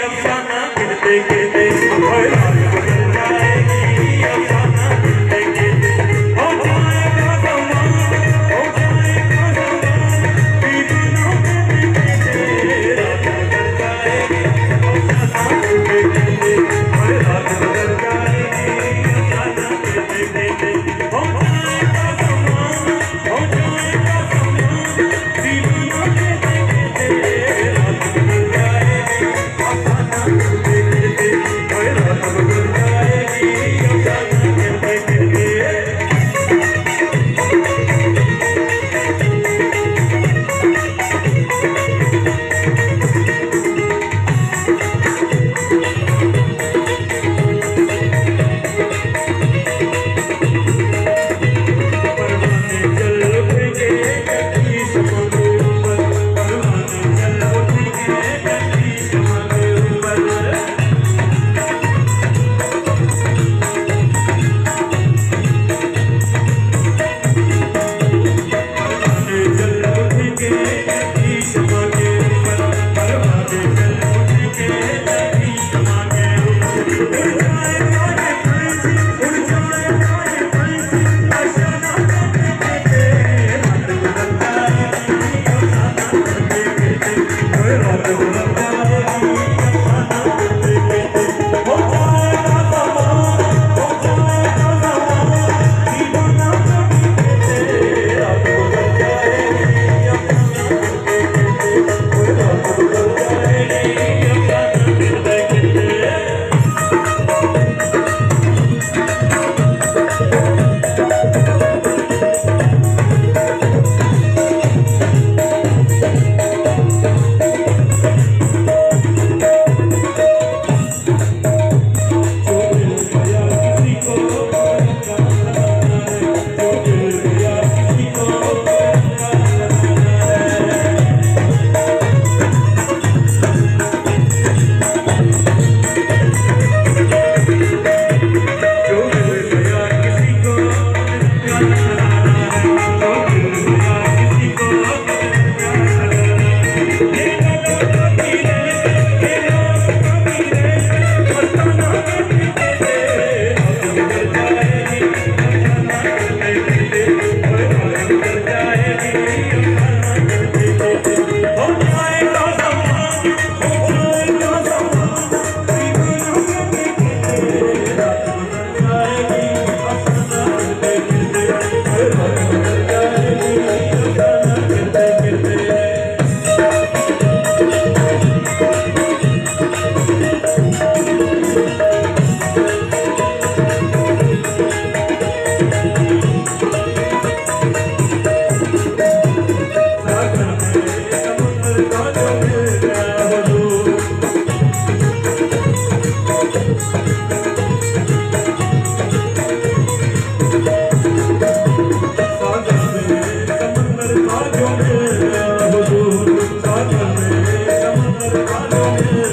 अफसाना गिरते गिरते ओए रात गुजर जाएगी अफसाना गिरते गिरते हो जाएगा ज़माना हो जाएगा ज़माना दीवानों के गिरते रात गुजर जाएगी अफसाना गिरते गिरते ओए रात गुजर जाएगी अफसाना गिरते गिरते हो जाएगा ज़माना हो जाएगा ज़माना दीवानों के गिरते रात गुजर जाएगी अफसाना गिरते गिरते ओए रात गुजर जाएगी अफसाना गिरते गिरते परवाने चल उठेंगे कभी शमा के ऊपर परवाने चल उठेंगे कभी शमा के ऊपर परवाने चल उठेंगे कभी शमा के ऊपर परवाने चल उठेंगे कभी शमा के ऊपर उड़ जाएगा ये पंछी उड़ जाएगा ये पंछी अफसाना गिरते गिरते रात गुजर जाएगी अफसाना गिरते गिरते ओए रात गुजर जाएगी अफसाना गिरते गिरते हो जाएगा ज़माना हो जाएगा ज़माना दीवाना के गिरते रात गुजर जाएगी अफसाना गिरते गिरते ओए रात गुजर जाएगी अफसाना गिरते गिरते जो मिल गया किसी को रंगा लगाना है जो मिल गया किसी को रंगा लगाना है जो मिल गया किसी को रंगा लगाना है जो मिल गया किसी को रंगा लगाना है ये गलों की रेत ये रात की रेत अफसाना गिरते गिरते रात गुजर जाएगी अफसाना गिरते गिरते ओए रात गुजर जाएगी अफसाना गिरते गिरते हो जाएगा ज़माना हो जाएगा ज़माना दीवानों के गिरते रात गुजर जाएगी अफसाना गिरते गिरते ओए रात गुजर जाएगी अफसाना गिरते गिरते सागर में समंदर का जो मिल गया हुजूर सागर में समंदर का जो मिल गया हुजूर सागर में समंदर का जो मिल